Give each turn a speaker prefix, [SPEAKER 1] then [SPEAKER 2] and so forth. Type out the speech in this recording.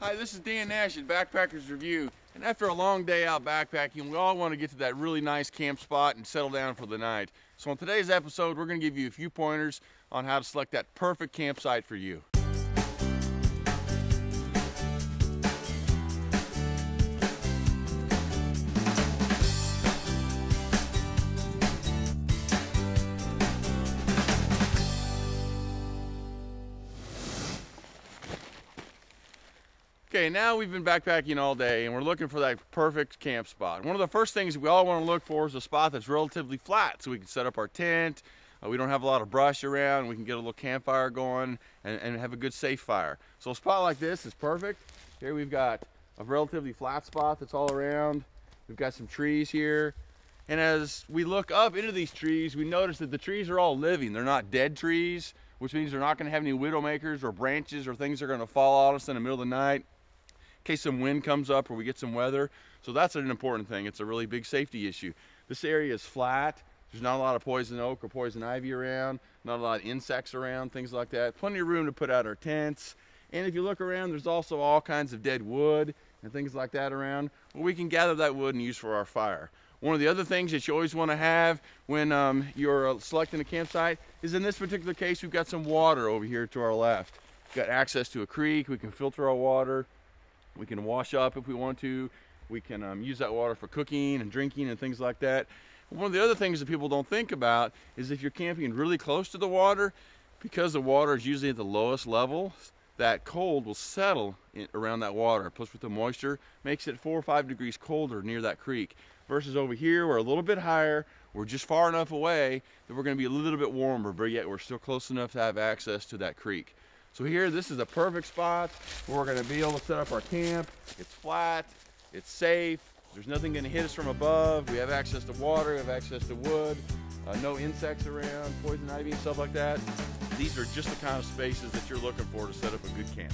[SPEAKER 1] Hi, this is Dan Nash at Backpackers Review, and after a long day out backpacking, we all want to get to that really nice camp spot and settle down for the night. So on today's episode, we're going to give you a few pointers on how to select that perfect campsite for you. Okay, now we've been backpacking all day and we're looking for that perfect camp spot. One of the first things we all want to look for is a spot that's relatively flat so we can set up our tent. We don't have a lot of brush around. We can get a little campfire going and have a good safe fire. So a spot like this is perfect. Here we've got a relatively flat spot that's all around. We've got some trees here. And as we look up into these trees, we notice that the trees are all living. They're not dead trees, which means they're not going to have any widowmakers or branches or things that are going to fall on us in the middle of the night in case some wind comes up or we get some weather. So that's an important thing. It's a really big safety issue. This area is flat. There's not a lot of poison oak or poison ivy around, not a lot of insects around, things like that. Plenty of room to put out our tents. And if you look around, there's also all kinds of dead wood and things like that around where we can gather that wood and use for our fire. One of the other things that you always want to have when you're selecting a campsite is, in this particular case, we've got some water over here to our left. We've got access to a creek. We can filter our water. We can wash up if we want to. We can use that water for cooking and drinking and things like that. One of the other things that people don't think about is if you're camping really close to the water, because the water is usually at the lowest level, that cold will settle around that water. Plus with the moisture, makes it 4 or 5 degrees colder near that creek. Versus over here, we're a little bit higher, we're just far enough away that we're going to be a little bit warmer, but yet we're still close enough to have access to that creek. So here, this is a perfect spot where we're going to be able to set up our camp. It's flat, it's safe, there's nothing going to hit us from above, we have access to water, we have access to wood, no insects around, poison ivy and stuff like that. These are just the kind of spaces that you're looking for to set up a good camp.